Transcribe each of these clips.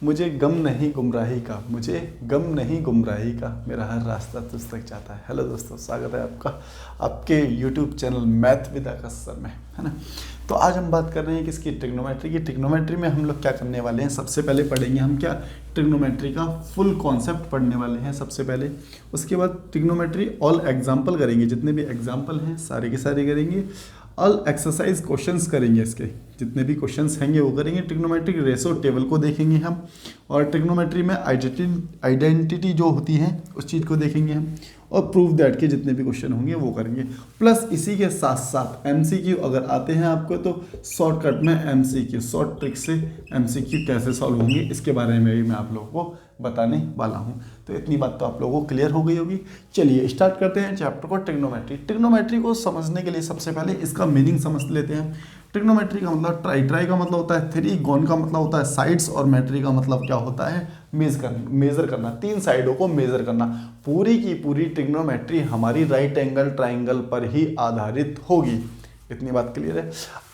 मुझे गम नहीं गुमराही का, मुझे गम नहीं गुमराही का, मेरा हर रास्ता तुझ तक जाता है। हेलो दोस्तों, स्वागत है आपका आपके YouTube channel math with Akash sir में, है ना। तो आज हम बात कर रहे हैं किसकी, ट्रिग्नोमेट्री की। ट्रिग्नोमेट्री में हम लोग क्या करने वाले हैं, सबसे पहले पढ़ेंगे हम क्या, ट्रिग्नोमेट्री का फुल कॉन्सेप्ट पढ़ने वाले हैं सबसे पहले। उसके बाद ट्रिग्नोमेट्री ऑल एग्जाम्पल करेंगे, जितने भी एग्जाम्पल हैं सारे के सारे करेंगे। ऑल एक्सरसाइज क्वेश्चंस करेंगे, इसके जितने भी क्वेश्चंस हैं वो करेंगे। ट्रिग्नोमेट्रिक रेशो टेबल को देखेंगे हम, और ट्रिग्नोमेट्री में आइडेंटिटी जो होती है उस चीज़ को देखेंगे हम, और प्रूफ दैट के जितने भी क्वेश्चन होंगे वो करेंगे। प्लस इसी के साथ साथ MCQ अगर आते हैं आपको तो शॉर्टकट में MCQ, शॉर्ट ट्रिक से MCQ कैसे सॉल्व होंगे इसके बारे में भी मैं आप लोगों को बताने वाला हूँ। तो इतनी बात तो आप लोगों को क्लियर हो गई होगी। चलिए स्टार्ट करते हैं चैप्टर को, ट्रिग्नोमेट्री। ट्रिग्नोमेट्री को समझने के लिए सबसे पहले इसका मीनिंग समझ लेते हैं। ट्रिग्नोमेट्री का मतलब ट्राई का मतलब होता है थ्री, गॉन का मतलब होता है साइड्स, और मेट्री का मतलब क्या होता है, मेजर करना, तीन साइडों को मेजर करना। पूरी की पूरी ट्रिग्नोमेट्री हमारी राइट एंगल ट्राइंगल पर ही आधारित होगी। इतनी बात क्लियर है।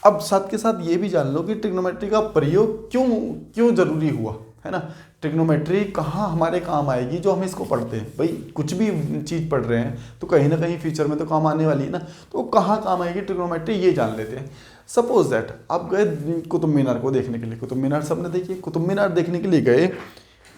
अब साथ के साथ ये भी जान लो कि ट्रिग्नोमेट्री का प्रयोग क्यों जरूरी हुआ, है ना। ट्रिग्नोमेट्री कहाँ हमारे काम आएगी, जो हम इसको पढ़ते हैं। भाई कुछ भी चीज़ पढ़ रहे हैं तो कहीं ना कहीं फ्यूचर में तो काम आने वाली है ना, तो कहाँ काम आएगी ट्रिग्नोमेट्री, ये जान लेते हैं। सपोज दैट आप गए कुतुब मीनार को देखने के लिए, कुतुब मीनार सबने देखी, कुतुब मीनार देखने के लिए गए,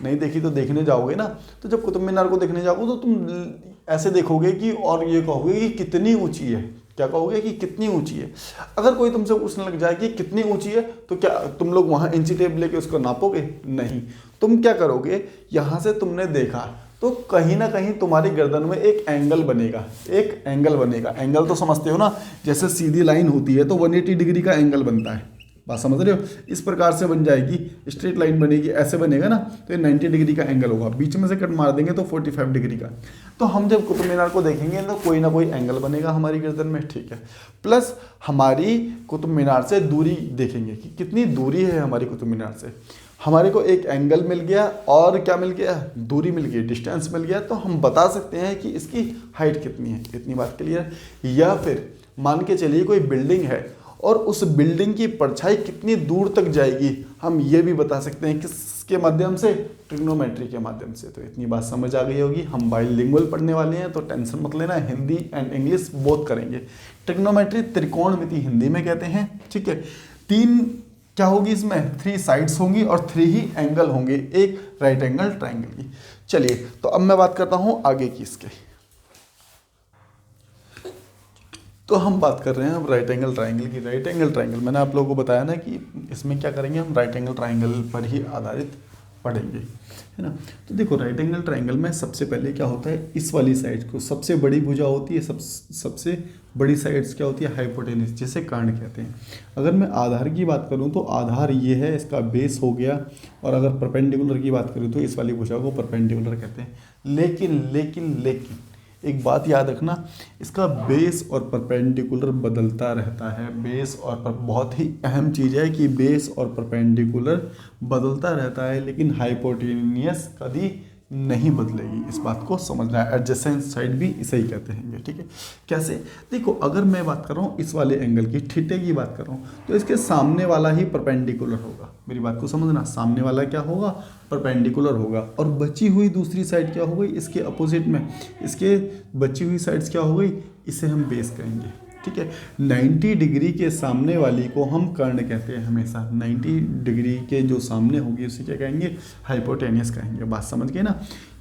नहीं देखी तो देखने जाओगे ना। तो जब कुतुब मीनार को देखने जाओगे तो तुम ऐसे देखोगे कि, और ये कहोगे कि कितनी ऊंची है। क्या कहोगे कि कितनी ऊंची है। अगर कोई तुमसे पूछने लग जाए कि कितनी ऊंची है, तो क्या तुम लोग वहाँ इंची टेप लेके उसको नापोगे? नहीं। तुम क्या करोगे, यहाँ से तुमने देखा तो कहीं ना कहीं तुम्हारी गर्दन में एक एंगल बनेगा, एक एंगल बनेगा। एंगल तो समझते हो ना, जैसे सीधी लाइन होती है तो 180 डिग्री का एंगल बनता है, बात समझ रहे हो। इस प्रकार से बन जाएगी, स्ट्रेट लाइन बनेगी, ऐसे बनेगा ना, तो ये 90 डिग्री का एंगल होगा। बीच में से कट मार देंगे तो 45 डिग्री का। तो हम जब कुतुब मीनार को देखेंगे तो कोई ना कोई एंगल बनेगा हमारी गर्दन में, ठीक है। प्लस हमारी कुतुब मीनार से दूरी देखेंगे कि कितनी दूरी है हमारी कुतुब मीनार से। हमारे को एक एंगल मिल गया, और क्या मिल गया, दूरी मिल गई, डिस्टेंस मिल गया, तो हम बता सकते हैं कि इसकी हाइट कितनी है। इतनी बात क्लियर। या फिर मान के चलिए कोई बिल्डिंग है और उस बिल्डिंग की परछाई कितनी दूर तक जाएगी, हम ये भी बता सकते हैं किसके माध्यम से, ट्रिग्नोमेट्री के माध्यम से। तो इतनी बात समझ आ गई होगी। हम बाइलिंगुअल पढ़ने वाले हैं तो टेंशन मत लेना, हिंदी एंड इंग्लिश बोथ करेंगे। ट्रिग्नोमेट्री त्रिकोणमिति हिंदी में कहते हैं, ठीक है। तीन क्या होगी इसमें, 3 साइड्स होंगी और 3 ही एंगल होंगे, एक राइट एंगल ट्राइंगल की। चलिए तो अब मैं बात करता हूं आगे की इसके। तो हम बात कर रहे हैं अब राइट एंगल ट्राइंगल की। राइट एंगल ट्राइंगल मैंने आप लोगों को बताया ना कि इसमें क्या करेंगे, हम राइट एंगल ट्राइंगल पर ही आधारित पढ़ेंगे, है ना। तो देखो राइट एंगल ट्राइंगल में सबसे पहले क्या होता है, इस वाली साइड को सबसे बड़ी भुजा होती है, सबसे बड़ी साइड्स क्या होती है, हाइपोटेनस, जिसे कर्ण कहते हैं। अगर मैं आधार की बात करूं तो आधार ये है, इसका बेस हो गया, और अगर परपेंडिकुलर की बात करूं तो इस वाली भुजा को परपेंडिकुलर कहते हैं। लेकिन एक बात याद रखना, इसका बेस और परपेंडिकुलर बदलता रहता है। बेस और बहुत ही अहम चीज़ है कि बेस और परपेंडिकुलर बदलता रहता है, लेकिन हाइपोटेनियस कभी नहीं बदलेगी। इस बात को समझना है। एडजेसेंट साइड भी इसे ही कहते हैं, ठीक है। कैसे, देखो अगर मैं बात कर रहा हूँ इस वाले एंगल की, थीटा की बात कर रहा हूँ, तो इसके सामने वाला ही परपेंडिकुलर होगा। मेरी बात को समझना, सामने वाला क्या होगा, परपेंडिकुलर होगा। और बची हुई दूसरी साइड क्या हो गई, इसके अपोजिट में, इसके बची हुई साइड्स क्या हो गई, इसे हम बेस कहेंगे, ठीक है। 90 डिग्री के सामने वाली को हम कर्ण कहते हैं हमेशा। 90 डिग्री के जो सामने होगी उसे क्या कहेंगे, हाइपोटेनियस कहेंगे। बात समझ गए ना।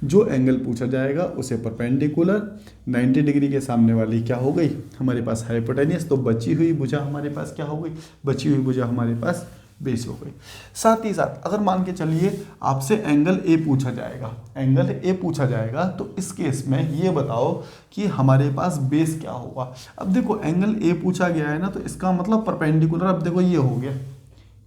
जो एंगल पूछा जाएगा उसे परपेंडिकुलर, 90 डिग्री के सामने वाली क्या हो गई हमारे पास, हाइपोटेनियस। तो बची हुई भुजा हमारे पास क्या हो गई, बची हुई भुजा हमारे पास बेस हो गई। साथ ही साथ अगर मान के चलिए आपसे एंगल ए पूछा जाएगा, एंगल ए पूछा जाएगा, तो इस केस में ये बताओ कि हमारे पास बेस क्या होगा। अब देखो एंगल ए पूछा गया है ना, तो इसका मतलब परपेंडिकुलर। अब देखो ये हो गया,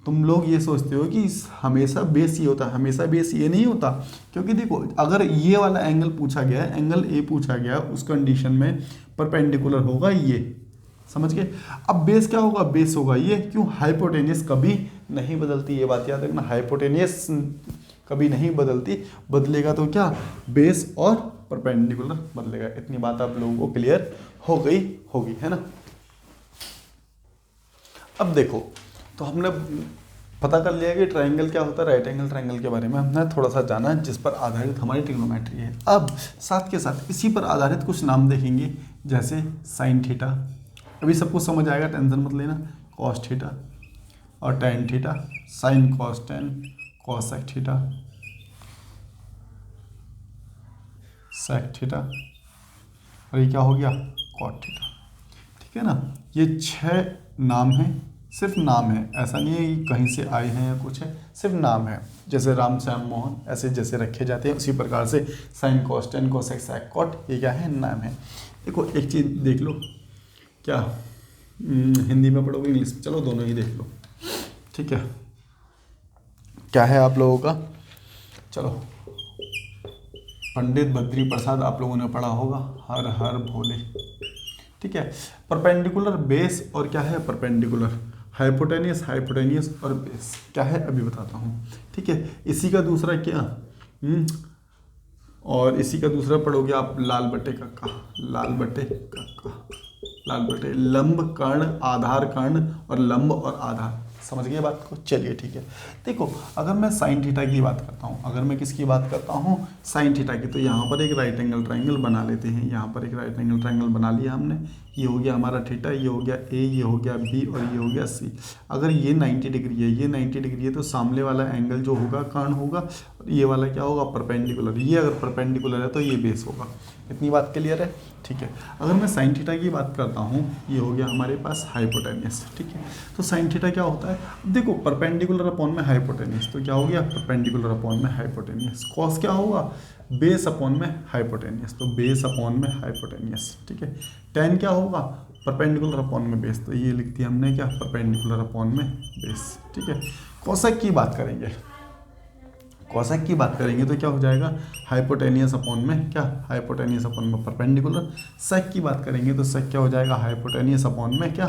तुम लोग ये सोचते हो कि हमेशा बेस ये होता है, हमेशा बेस ये नहीं होता। क्योंकि देखो अगर ये वाला एंगल पूछा गया, एंगल ए पूछा गया, उस कंडीशन में परपेंडिकुलर होगा ये, समझ गए। अब बेस क्या होगा, बेस होगा ये। क्यों, हाइपोटेनियस कभी नहीं बदलती, ये बात याद रखना। हाइपोटेनियस कभी नहीं बदलती, बदलेगा तो क्या, बेस और परपेंडिकुलर बदलेगा। इतनी बात आप लोगों को क्लियर हो गई होगी, है ना। अब देखो तो हमने पता कर लिया कि ट्रायंगल क्या होता है, राइट एंगल ट्रायंगल के बारे में हमने थोड़ा सा जाना जिस पर आधारित हमारी ट्रिग्नोमेट्री है। अब साथ के साथ इसी पर आधारित कुछ नाम देखेंगे, जैसे साइन थीटा, अभी सब कुछ समझ आएगा, टेंशन मत लेना, कॉस थीटा और tan theta, sine cos tan, cosec theta, sec theta, और ये क्या हो गया, कॉट थीटा। ठीक है ना, ये 6 नाम हैं, सिर्फ नाम है, ऐसा नहीं है कि कहीं से आए हैं या कुछ है, सिर्फ नाम है। जैसे राम श्याम मोहन ऐसे जैसे रखे जाते हैं उसी प्रकार से sine cos tan cosec sec cot, ये क्या है, नाम है। देखो एक चीज़ देख लो, क्या हिंदी में पढ़ोगे इंग्लिश में, चलो दोनों ही देख लो। ठीक है, क्या है आप लोगों का, चलो पंडित बद्री प्रसाद आप लोगों ने पढ़ा होगा, हर हर भोले। ठीक है, परपेंडिकुलर बेस और क्या है, परपेंडिकुलर हाइपोटेनियस, हाइपोटेनियस और बेस क्या है अभी बताता हूँ। ठीक है, इसी का दूसरा क्या, और इसी का दूसरा पढ़ोगे आप लाल बटे कक्का, लाल बटे कक्का, लाल बटे लंब कर्ण, आधार कर्ण और लंब और आधार, समझ गए बात को। चलिए ठीक है, देखो अगर मैं साइन थीटा की बात करता हूँ, अगर मैं किसकी बात करता हूँ, साइन थीटा की, तो यहाँ पर एक राइट एंगल ट्रायंगल बना लेते हैं। यहाँ पर एक राइट एंगल ट्रायंगल बना लिया हमने, ये हो गया हमारा थीटा, ये हो गया ए, ये हो गया बी और ये हो गया सी। अगर ये 90 डिग्री है, ये 90 डिग्री है, तो सामने वाला एंगल जो होगा कर्ण होगा, और ये वाला क्या होगा, परपेंडिकुलर। ये अगर परपेंडिकुलर है तो ये बेस होगा। इतनी बात क्लियर है। ठीक है, अगर मैं साइन थीटा की बात करता हूँ, ये हो गया हमारे पास हाइपोटेनियस। ठीक है, तो साइन थीटा क्या होता है, देखो परपेंडिकुलर अपॉन में हाइपोटेनियस, तो क्या हो गया, परपेंडिकुलर अपॉन में हाइपोटेनियस। कॉस क्या होगा, बेस अपॉन में हाइपोटेनियस, तो बेस अपॉन में हाइपोटेनियस। ठीक है, टेन क्या होगा, परपेंडिकुलर अपॉन में बेस, तो ये लिख दिया हमने क्या, परपेंडिकुलर अपॉन में बेस। ठीक है, कोसेक की बात करेंगे, कोसेक की बात करेंगे तो क्या हो जाएगा, हाइपोटेनियस अपॉन में क्या, हाइपोटेनियस अपॉन में परपेंडिकुलर। सेक की बात करेंगे तो सेक क्या हो जाएगा, हाइपोटेनियस अपॉन में क्या,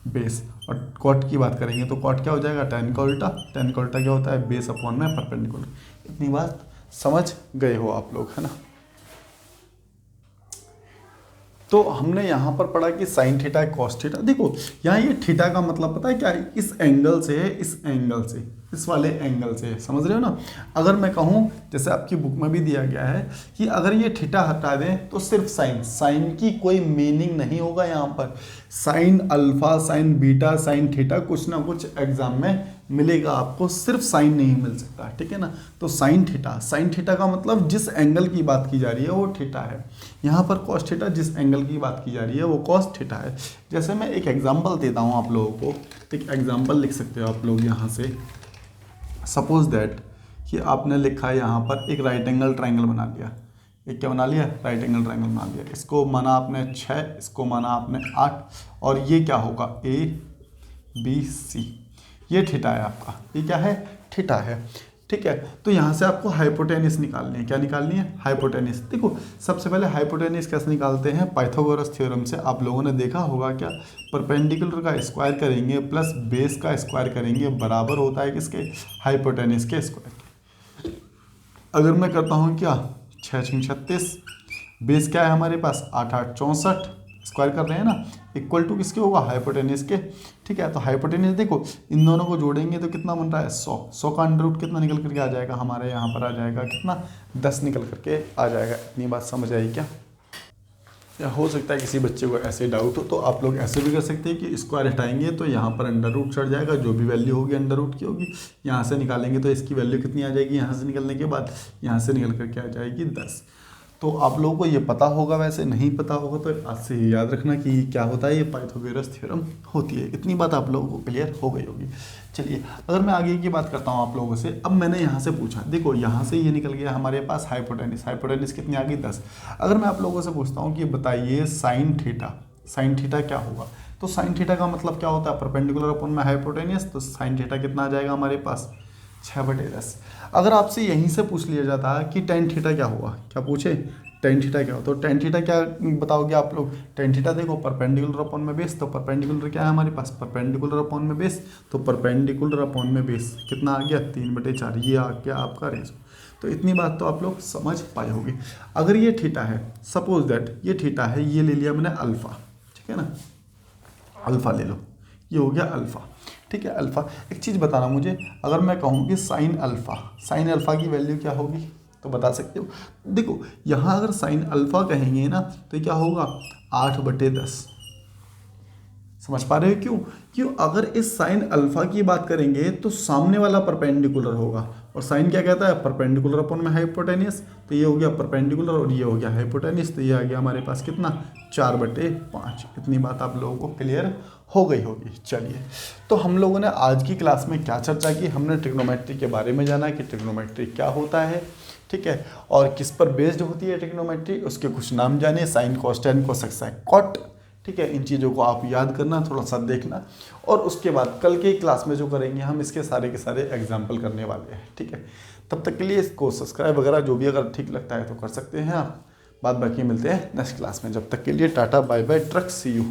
बेस। और कॉट की बात करेंगे तो कॉट क्या हो जाएगा, टेन का उल्टा, टेन का उल्टा क्या होता है, बेस अपॉन में परपेंडिकुलर। इतनी बात समझ गए हो आप लोग, है ना। तो हमने यहाँ पर पढ़ा कि साइन थीटा कॉस थीटा। देखो यहाँ ये थीटा का मतलब पता है क्या है, इस एंगल से है, इस एंगल से, इस वाले एंगल से, समझ रहे हो ना। अगर मैं कहूँ, जैसे आपकी बुक में भी दिया गया है कि अगर ये थीटा हटा दें तो सिर्फ साइन, साइन की कोई मीनिंग नहीं होगा यहाँ पर। Sine alpha, sign beta, sine theta, कुछ ना कुछ एग्जाम में मिलेगा आपको, सिर्फ साइन नहीं मिल सकता। ठीक है ना, तो साइन थीटा, साइन थीटा का मतलब जिस एंगल की बात की जा रही है वो थीटा है। यहाँ पर कॉस थीटा, जिस एंगल की बात की जा रही है वो कॉस थीटा है। जैसे मैं एक एग्जांपल देता हूँ आप लोगों को, एक एग्जांपल लिख सकते हो आप लोग यहाँ से। सपोज दैट कि आपने लिखा है यहाँ पर एक राइट एंगल ट्रायंगल बना लिया, एक क्या बना लिया, राइट एंगल ट्रायंगल बना लिया। इसको माना आपने 6, इसको माना आपने 8, और ये क्या होगा, ए बी सी, ये थीटा है आपका, ये क्या है, थीटा है। ठीक है, तो यहाँ से आपको हाइपोटेनियस निकालनी है, क्या निकालनी है, हाइपोटेनियस। देखो सबसे पहले हाइपोटेनियस कैसे निकालते हैं, पाइथागोरस थ्योरम से आप लोगों ने देखा होगा क्या, परपेंडिकुलर का स्क्वायर करेंगे प्लस बेस का स्क्वायर करेंगे बराबर होता है किसके, हाइपोटेनियस के स्क्वायर के। अगर मैं करता हूँ क्या, 6 6 36, बेस क्या है हमारे पास, 8 8 64, स्क्वायर कर रहे हैं ना, इक्वल टू किसके होगा, हाइपोटेनियस के। ठीक है, तो हाइपोटेनियस देखो इन दोनों को जोड़ेंगे तो कितना बन रहा है, 100, 100 का अंडर रूट कितना निकल करके आ जाएगा, हमारे यहाँ पर आ जाएगा कितना, 10 निकल करके आ जाएगा। इतनी बात समझ आई क्या। या हो सकता है किसी बच्चे को ऐसे डाउट हो, तो आप लोग ऐसे भी कर सकते हैं कि स्क्वायर हटाएंगे तो यहाँ पर अंडर रूट चढ़ जाएगा, जो भी वैल्यू होगी अंडर रूट की होगी, यहाँ से निकालेंगे तो इसकी वैल्यू कितनी आ जाएगी, यहाँ से निकलने के बाद यहाँ से निकल करके आ जाएगी 10। तो आप लोगों को ये पता होगा, वैसे नहीं पता होगा तो आज से याद रखना कि क्या होता है, ये पाइथागोरस थ्योरम होती है। इतनी बात आप लोगों को क्लियर हो गई होगी। चलिए अगर मैं आगे की बात करता हूँ आप लोगों से, अब मैंने यहाँ से पूछा, देखो यहाँ से ये निकल गया हमारे पास हाइपोटेनिस, हाइपोटेनिस कितनी आ गई, 10। अगर मैं आप लोगों से पूछता हूँ कि बताइए साइन थीटा, साइन थीटा क्या होगा, तो साइन थीटा का मतलब क्या होता है, परपेंडिकुलर अपॉन में हाइपोटेनियस, तो साइन थीटा कितना आ जाएगा हमारे पास, 6/10। अगर आपसे यहीं से पूछ लिया जाता है कि टेन थीटा क्या हुआ, क्या पूछे, टेन थीटा क्या हो, तो टेन थीटा क्या बताओगे आप लोग, टेन थीटा देखो परपेंडिकुलर अपॉन में बेस, तो परपेंडिकुलर क्या है हमारे पास, परपेंडिकुलर अपॉन में बेस, तो परपेंडिकुलर अपॉन में बेस कितना आ गया, 3/4, ये आ गया आपका रेशो। तो इतनी बात तो आप लोग समझ पाए होंगे। अगर ये थीटा है, सपोज दैट ये थीटा है, ये ले लिया मैंने अल्फा, ठीक है ना, अल्फा ले लो, ये हो गया अल्फा। ठीक है, अल्फ़ा। एक चीज़ बताना मुझे, अगर मैं कहूँ कि साइन अल्फ़ा की वैल्यू क्या होगी तो बता सकते हो? देखो यहाँ अगर साइन अल्फ़ा कहेंगे ना तो क्या होगा 8/10। समझ पा रहे हो क्यों? क्यों अगर इस साइन अल्फा की बात करेंगे तो सामने वाला परपेंडिकुलर होगा, और साइन क्या कहता है परपेंडिकुलर अपॉन में हाइपोटेनियस, तो ये हो गया परपेंडिकुलर और ये हो गया हाइपोटेनियस, तो ये आ गया हमारे पास कितना 4/5। इतनी बात आप लोगों को क्लियर हो गई होगी। चलिए, तो हम लोगों ने आज की क्लास में क्या चर्चा की, हमने ट्रिग्नोमेट्री के बारे में जाना कि ट्रिग्नोमेट्री क्या होता है, ठीक है, और किस पर बेस्ड होती है ट्रिग्नोमेट्री, उसके कुछ नाम जाने, sine cos tan cosec sine cot, ठीक है। इन चीज़ों को आप याद करना, थोड़ा सा देखना, और उसके बाद कल के क्लास में जो करेंगे हम इसके सारे के सारे एग्जाम्पल करने वाले हैं, ठीक है। तब तक के लिए इसको सब्सक्राइब वगैरह जो भी अगर ठीक लगता है तो कर सकते हैं आप। बाद बाकी मिलते हैं नेक्स्ट क्लास में, जब तक के लिए टाटा बाय बाय, ट्रक सी यू।